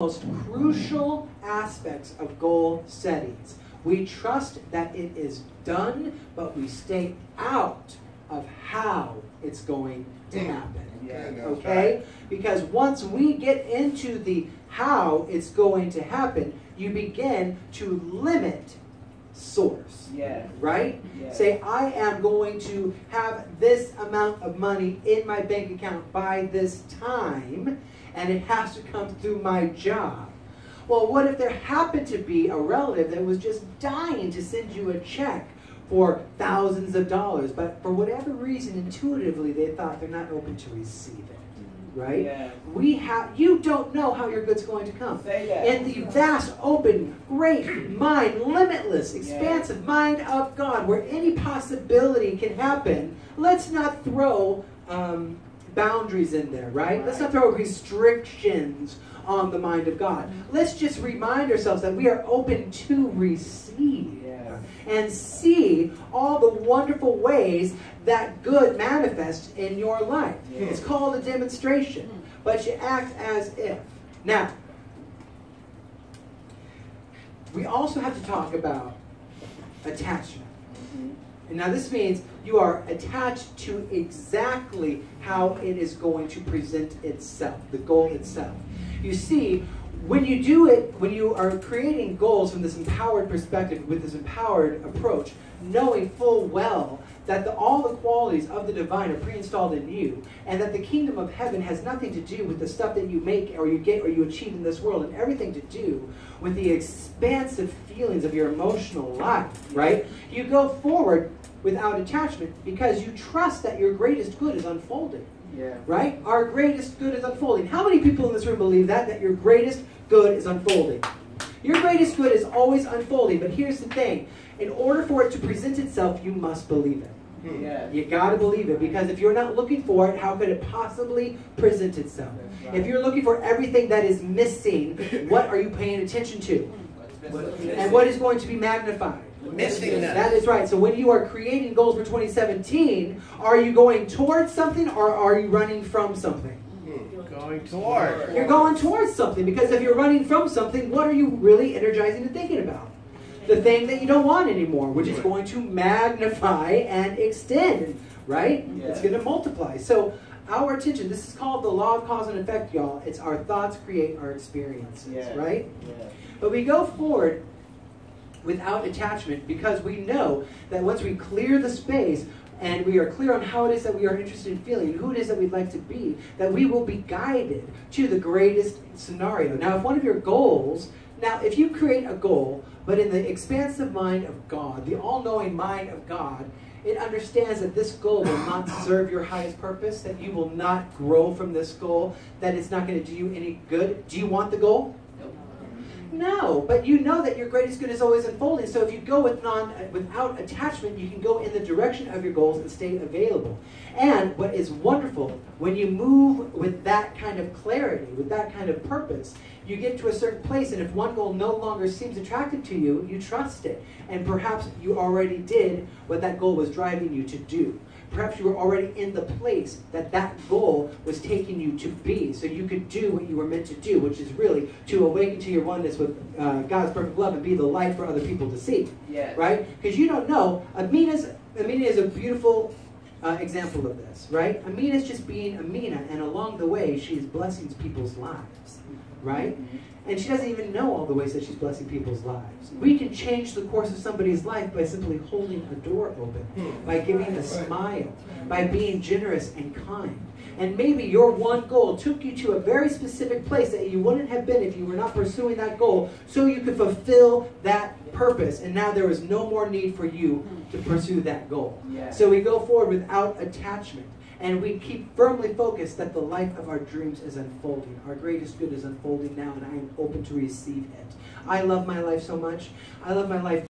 Most crucial aspects of goal settings. We trust that it is done, but we stay out of how it's going to happen. Okay? Because once we get into the how it's going to happen, you begin to limit source. Right? Say, I am going to have this amount of money in my bank account by this time, and it has to come through my job. Well, what if there happened to be a relative that was just dying to send you a check for thousands of dollars, but for whatever reason, intuitively, they thought they're not open to receive it, right? You don't know how your good's going to come. In the vast, open, great mind, limitless, expansive mind of God, where any possibility can happen, let's not throw boundaries in there, right? Let's not throw restrictions on the mind of God. Let's just remind ourselves that we are open to receive and see all the wonderful ways that good manifests in your life. It's called a demonstration, but you act as if. Now, we also have to talk about attachment. And now this means you are attached to exactly how it is going to present itself, the goal itself. You see, when you do it, when you are creating goals from this empowered perspective, with this empowered approach, knowing full well that all the qualities of the divine are pre-installed in you, and that the kingdom of heaven has nothing to do with the stuff that you make or you get or you achieve in this world, and everything to do with the expansive feelings of your emotional life, right? You go forward without attachment because you trust that your greatest good is unfolding. Right? Our greatest good is unfolding. How many people in this room believe that your greatest good is unfolding? Your greatest good is always unfolding, but here's the thing. In order for it to present itself, you must believe it. You got to believe it, because if you're not looking for it, how could it possibly present itself? If you're looking for everything that is missing, what are you paying attention to? And what is going to be magnified? That is right. So when you are creating goals for 2017, are you going towards something or are you running from something? Going toward. You're going towards something, because if you're running from something, what are you really energizing and thinking about? The thing that you don't want anymore, which is going to magnify and extend, right? It's going to multiply. So our attention, this is called the law of cause and effect, y'all. It's our thoughts create our experiences, right? But we go forward without attachment because we know that once we clear the space and we are clear on how it is that we are interested in feeling, who it is that we'd like to be, that we will be guided to the greatest scenario. Now, if one of your goals, if you create a goal, but in the expansive mind of God, the all-knowing mind of God, it understands that this goal will not serve your highest purpose, that you will not grow from this goal, that it's not going to do you any good. Do you want the goal? No, but you know that your greatest good is always unfolding. So if you go without attachment, you can go in the direction of your goals and stay available. And what is wonderful, when you move with that kind of clarity, with that kind of purpose, you get to a certain place, and if one goal no longer seems attractive to you, you trust it. And perhaps you already did what that goal was driving you to do. Perhaps you were already in the place that goal was taking you to be, so you could do what you were meant to do, which is really to awaken to your oneness with God's perfect love and be the light for other people to see. Right? Because you don't know, Amina is a beautiful example of this, right? Amina is just being Amina, and along the way, she is blessing people's lives, right? And she doesn't even know all the ways that she's blessing people's lives. We can change the course of somebody's life by simply holding a door open, by giving a smile, by being generous and kind. And maybe your one goal took you to a very specific place that you wouldn't have been if you were not pursuing that goal, so you could fulfill that purpose. And now there is no more need for you to pursue that goal. So we go forward without attachment. And we keep firmly focused that the life of our dreams is unfolding. Our greatest good is unfolding now, and I am open to receive it. I love my life so much. I love my life